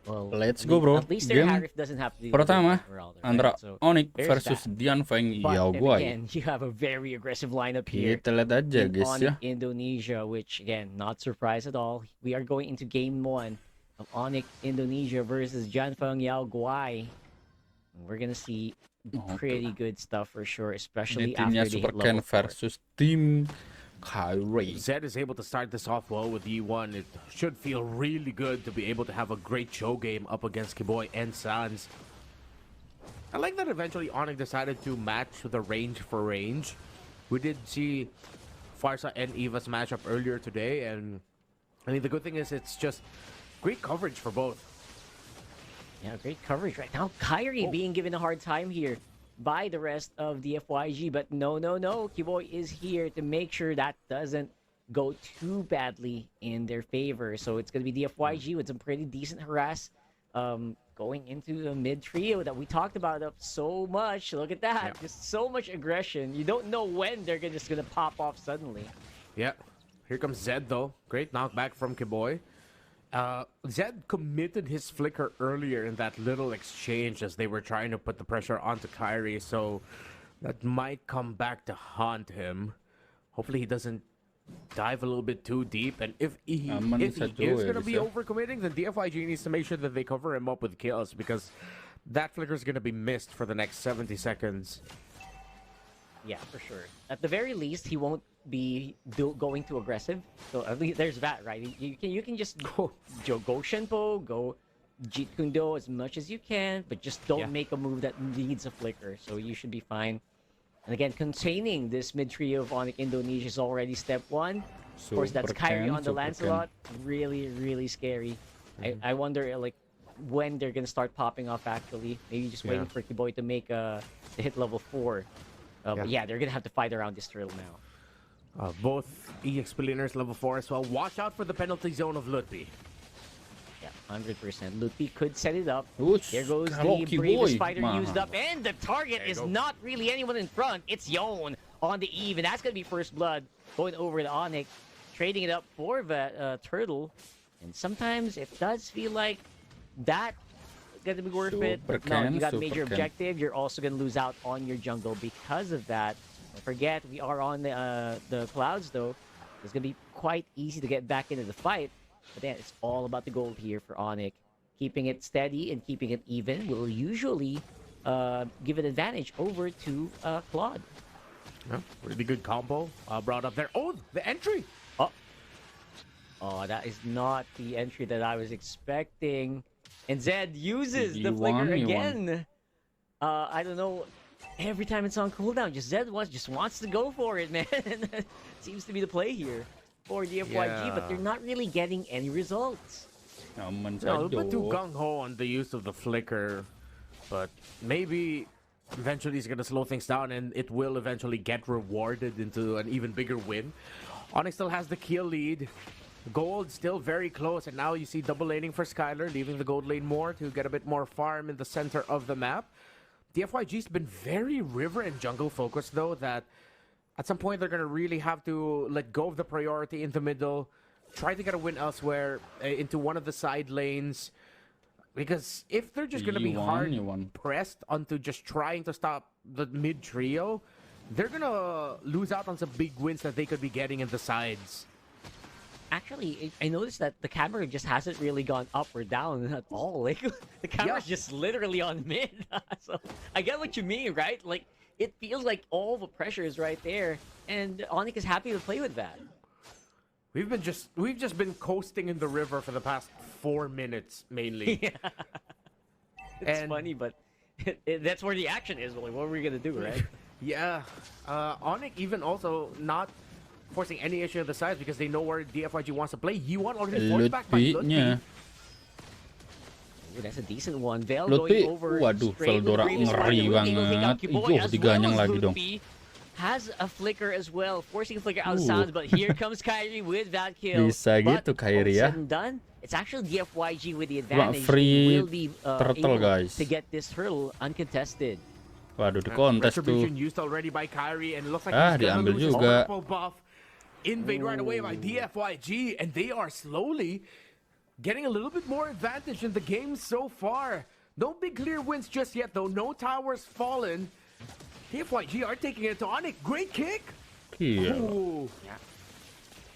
Well, Let's go, bro. at least their Game Harif doesn't have to do pertama right? antara So Onic there's versus that. Dfyg But then Yaoguai. again, you have a very aggressive lineup here Kita lihat aja, in guys Onic ya. Indonesia, which again, not surprised at all. We are going into game 1 of Onic Indonesia versus Dfyg Yaoguai. We're gonna see pretty good stuff for sure, Ini especially timnya after they Super hit Ken level 4. versus tim Kyrie. Zed is able to start this off well with E1. It should feel really good to be able to have a great show game up against Kiboy and Sans. I like that eventually Onic decided to match the range for range. We did see Farsa and Eva's matchup earlier today, and I mean the good thing is it's just great coverage for both. Yeah, great coverage right now. Kyrie being given a hard time here by the rest of Dfyg, but no. Kiboy is here to make sure that doesn't go too badly in their favor. So it's going to be Dfyg with some pretty decent harass going into the mid trio that we talked about up so much. Look at that. Just so much aggression. You don't know when they're just going to pop off suddenly. Yeah. Here comes Zed, though. Great knockback from Kiboy. Zed committed his flicker earlier in that little exchange as they were trying to put the pressure onto Kyrie, so that might come back to haunt him. Hopefully he doesn't dive a little bit too deep, and if he is going to be overcommitting, then Dfyg needs to make sure that they cover him up with kills, because that flicker is going to be missed for the next 70 seconds. Yeah, for sure. At the very least, he won't be going too aggressive. So at least there's that, right? You can just go Shenpo, go Jeet Kundo as much as you can, but just don't make a move that needs a flicker. So you should be fine. And again, containing this mid trio of Onic Indonesia is already step 1. Of course, that's Kyrie on the Lancelot. Really scary. I wonder like when they're gonna start popping off. Actually, maybe just waiting for Kiboy to make to hit level 4. But yeah, they're gonna have to fight around this turtle now. Both EXP laners level 4 as well. Watch out for the penalty zone of Lutpi. Yeah, 100%. Lutpi could set it up. Oosh, there goes the bravest fighter used up. And the target is not really anyone in front. It's Yon on the Eve. And that's going to be first blood going over to Onic. Trading it up for the turtle. And sometimes it does feel like that going to be worth it. But no, you got a major objective. You're also going to lose out on your jungle because of that. Don't forget, we are on the clouds, though. It's going to be quite easy to get back into the fight. But then it's all about the gold here for Onic. Keeping it steady and keeping it even will usually give an advantage over to Claude. Yeah, really good combo brought up there. Oh, the entry! Oh, that is not the entry that I was expecting. And Zed uses the flicker again. I don't know. Every time it's on cooldown, Zed just wants to go for it, man. Seems to be the play here for Dfyg, but they're not really getting any results. No, a bit too gung-ho on the use of the flicker, but maybe eventually he's going to slow things down and it will eventually get rewarded into an even bigger win. Onic still has the kill lead. Gold still very close, and now you see double laning for Skylar, leaving the gold lane more to get a bit more farm in the center of the map. Dfyg's been very river and jungle focused, though, that at some point they're going to really have to let go of the priority in the middle, try to get a win elsewhere into one of the side lanes. Because if they're just going to be hard pressed onto just trying to stop the mid trio, they're going to lose out on some big wins that they could be getting in the sides. Actually, I noticed that the camera just hasn't really gone up or down at all. Like, the camera's just literally on mid. So, I get what you mean, right? Like, it feels like all the pressure is right there, and Onic is happy to play with that. We've just been coasting in the river for the past 4 minutes, mainly. Yeah. It's funny, but that's where the action is. Like, what are we gonna do, right? Yeah. Onic even also not forcing any issue on the sides because they know where Dfyg wants to play. Yuan already forced back by Lutpi. That's a decent one. Veil going over. Waduh, Veldora ngeri banget. Ih, diganyang lagi dong. Has a flicker as well, forcing a flicker out of sounds, but here comes Kyrie with that kill. Bisa gitu Kyrie ya. Done. It's actually Dfyg with the advantage. Free will be turtle, guys. To get this turtle uncontested. Waduh, di kontes tuh. Used already by Kyrie, and it looks like diambil juga. Invade right away by Dfyg, and they are slowly getting a little bit more advantage in the game so far. No big clear wins just yet, though. No towers fallen. Dfyg are taking it to Onic. Great kick. Iya. Yeah.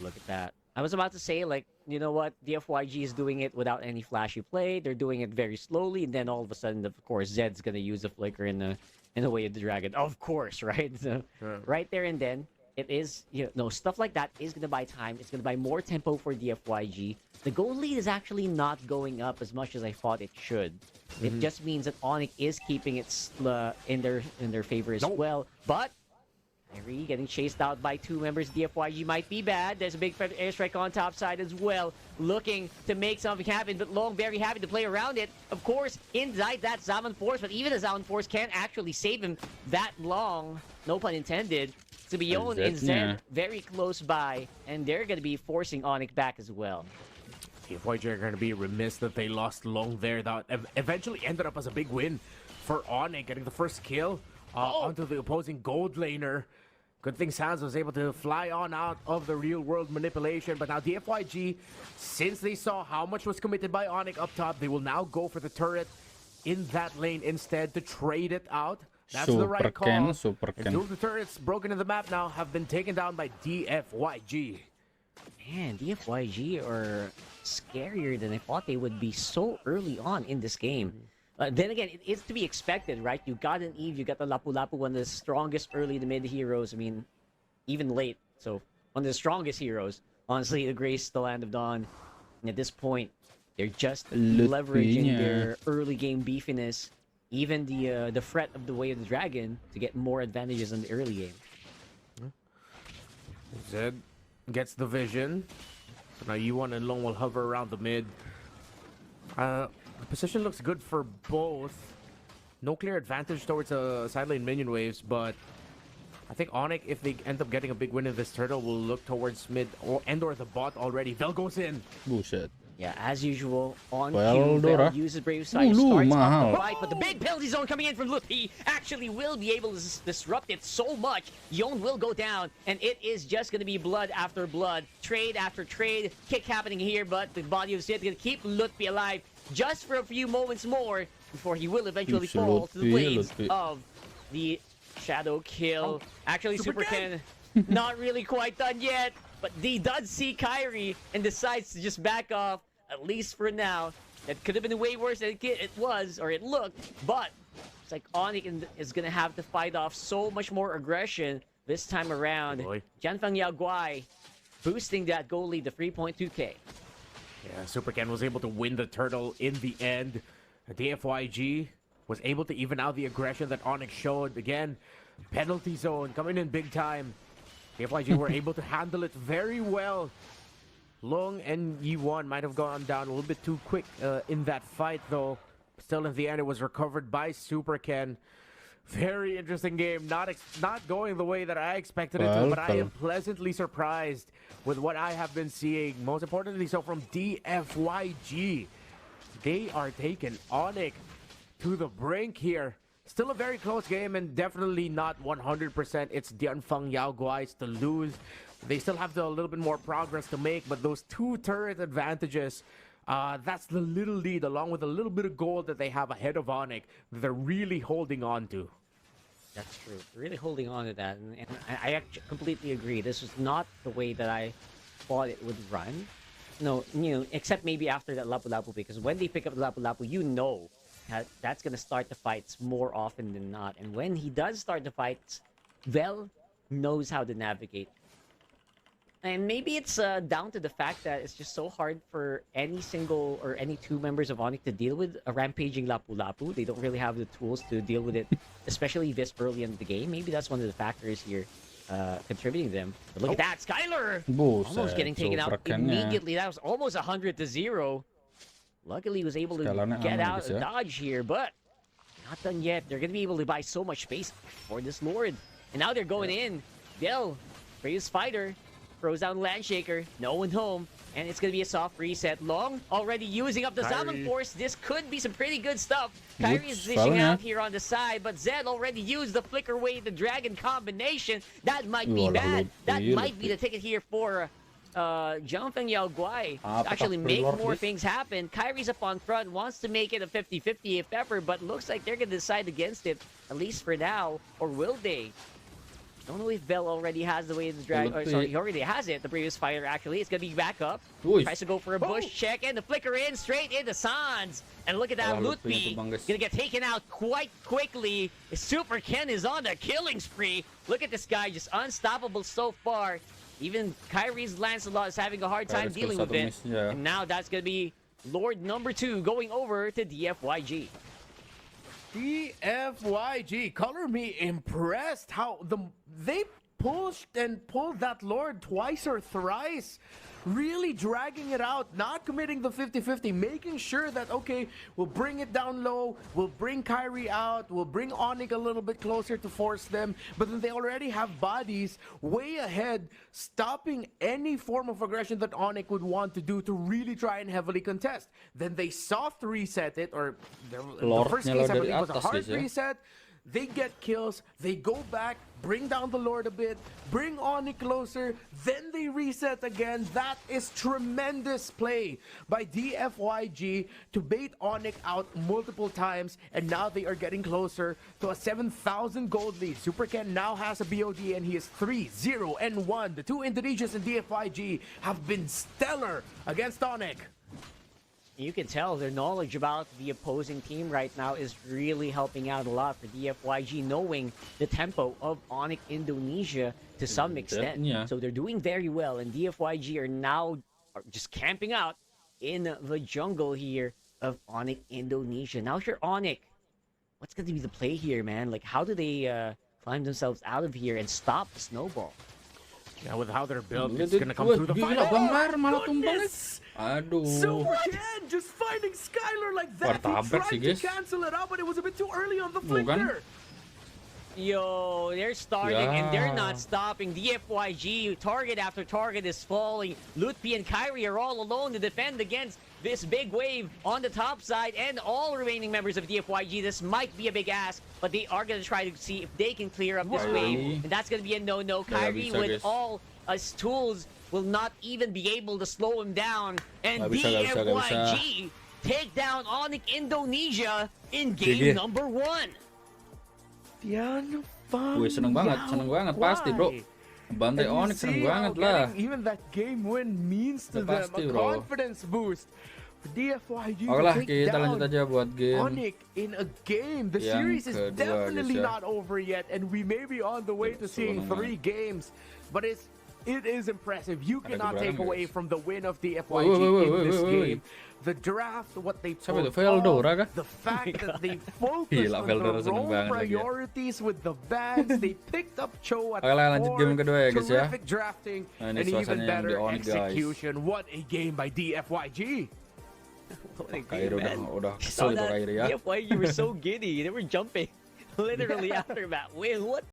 Look at that. I was about to say, like, you know what? Dfyg is doing it without any flashy play. They're doing it very slowly, and then all of a sudden, of course, Zed's gonna use the flicker in the way of the dragon. Of course, right? So, right there and then, it is, stuff like that is gonna buy time. It's gonna buy more tempo for Dfyg. The goal lead is actually not going up as much as I thought it should. It just means that Onic is keeping it in their favor as well. But Kyrie getting chased out by 2 members. Dfyg might be bad. There's a big airstrike on top side as well. Looking to make something happen, but Long very happy to play around it. Of course, inside that Zaman Force, but even the Zaman Force can't actually save him that long. No pun intended. Sibion and Zed very close by, and they're going to be forcing Onic back as well. Dfyg are going to be remiss that they lost Long there. That eventually ended up as a big win for Onic, getting the first kill onto the opposing gold laner. Good thing Sans was able to fly on out of the real-world manipulation. But now Dfyg, since they saw how much was committed by Onic up top, they will now go for the turret in that lane instead to trade it out. That's the right call. And 2 of the turrets broken in the map now have been taken down by Dfyg. Man, Dfyg are scarier than I thought they would be so early on in this game. Then again, it is to be expected, right? You got an Eve, you got the Lapu Lapu, one of the strongest early to mid heroes. I mean, even late. So, one of the strongest heroes. Honestly, to grace the Land of Dawn. And at this point, they're just leveraging their early game beefiness, even the threat of the Way of the Dragon, to get more advantages in the early game. Zed gets the vision. So now Yuan and Long will hover around the mid. The position looks good for both. No clear advantage towards side lane minion waves, but I think Onic, if they end up getting a big win in this turtle, will look towards mid or the bot already. Vel goes in. Buset. Yeah, as usual, on cue, Vel uses Brave Side, starts off the fight, but the big penalty zone coming in from Luthi actually will be able to disrupt it so much. Yon will go down, and it is just going to be blood after blood, trade after trade, kick happening here, but the body of Sid going to keep Luthi alive just for a few moments more before he will eventually fall to the blades of the Shadow Kill. Actually, Super Ken not really quite done yet, but he does see Kyrie and decides to just back off, at least for now. That could have been way worse than it was, or it looked, but it's like Onic is going to have to fight off so much more aggression this time around. Jianfeng Yao Guai boosting that goal lead to 3.2k. Yeah, Super Ken was able to win the turtle in the end. Dfyg was able to even out the aggression that Onic showed. Again, penalty zone coming in big time. Dfyg were able to handle it very well. Long and Yi1 might have gone down a little bit too quick in that fight, though. Still, in the end, it was recovered by Super Ken. Very interesting game. Not going the way that I expected it to, but I am pleasantly surprised with what I have been seeing. Most importantly, so from Dfyg. They are taking Onic to the brink here. Still a very close game and definitely not 100%. It's Dianfeng Yao Guai's to lose. They still have a little bit more progress to make, but those 2 turret advantages, that's the little lead, along with a little bit of gold that they have ahead of Onic, that they're really holding on to. That's true. Really holding on to that, and I actually completely agree. This was not the way that I thought it would run. No, except maybe after that Lapu Lapu, because when they pick up the Lapu Lapu, that's going to start the fights more often than not. And when he does start the fights, Vel knows how to navigate. And maybe it's down to the fact that it's just so hard for any 2 members of Onic to deal with a rampaging Lapu Lapu. They don't really have the tools to deal with it, especially this early in the game. Maybe that's one of the factors here contributing to them. But look at that, Skylar! Almost getting taken out immediately. That was almost 100-0. Luckily, he was able to get out of dodge here, but not done yet. They're going to be able to buy so much space for this Lord. And now they're going in. Del, greatest fighter, throws down Landshaker, no one home, and it's going to be a soft reset. Long already using up the Zaman Force. This could be some pretty good stuff. Kyrie is dishing out here on the side, but Zed already used the Flicker Wave, the Dragon combination. That might be bad. That might be the ticket here for Jonathan Yao Guai Ah, to actually patak make pre-lord more list. things happen. Kyrie's up on front, wants to make it a 50-50 if ever, but looks like they're going to decide against it, at least for now. Or will they? Don't know if Bell already has the way to drag. Or, sorry, he already has it. The previous fighter, actually. It's going to be back up. Uy. Tries to go for a bush check, and the flicker in, straight into Sans. And look at that, Wala, Lutfi. Lutfi Going ito, to get taken out quite quickly. Super Ken is on the killing spree. Look at this guy, just unstoppable so far. Even Kyrie's Lancelot is having a hard time Kyrie's dealing with it. miss, yeah. And now that's going to be Lord number 2 going over to Dfyg. Dfyg, color me impressed how they pushed and pulled that Lord twice or thrice, really dragging it out, not committing the 50-50, making sure that, okay, we'll bring it down low, we'll bring Kyrie out, we'll bring Onic a little bit closer to force them, but then they already have bodies way ahead, stopping any form of aggression that Onic would want to do to really try and heavily contest. Then they soft reset it, or the first case I believe was a hard reset. They get kills, they go back, bring down the Lord a bit, bring Onic closer, then they reset again. That is tremendous play by Dfyg to bait Onic out multiple times, and now they are getting closer to a 7,000 gold lead. Super Ken now has a BOD and he is 3-0-1. The two Indonesians and Dfyg have been stellar against Onic. You can tell their knowledge about the opposing team right now is really helping out a lot for Dfyg, knowing the tempo of Onic Indonesia to some extent. Yeah. So they're doing very well, and Dfyg are now just camping out in the jungle here of Onic Indonesia. Now, if you're Onic, what's going to be the play here, man? Like, how do they climb themselves out of here and stop the snowball? Yeah, with how they're built, it's gonna come through the final. Malah tumbang. Aduh. Super Ken just finding Skylar like that. He tried to cancel it out, but it was a bit too early on the flicker. Yo, they're starting and they're not stopping. Dfyg, target after target is falling. Lutfi and Kyrie are all alone to defend against this big wave on the top side, and all remaining members of Dfyg. This might be a big ask, but they are going to try to see if they can clear up this wave, and that's going to be a no-no. Kyrie, with all his tools, will not even be able to slow him down, and Dfyg take down Onic Indonesia in game number 1. Wih, seneng banget pasti, bro. Bantai Onic seneng banget lah. Even that game win means to them a confidence boost. Dfyg Oke lah, kita lanjut aja buat game Onic in a game. The series is definitely not over yet, and we may be on the way to seeing 3 games. But it is impressive. You cannot take away from the win of Dfyg in this game. The draft, what they pulled off, the fact that they focused on the role priorities with the bags, they picked up Cho at 4, terrific drafting, and even better execution. What a game by Dfyg! What a game, man. Dfyg were so giddy. They were jumping literally after that win. What?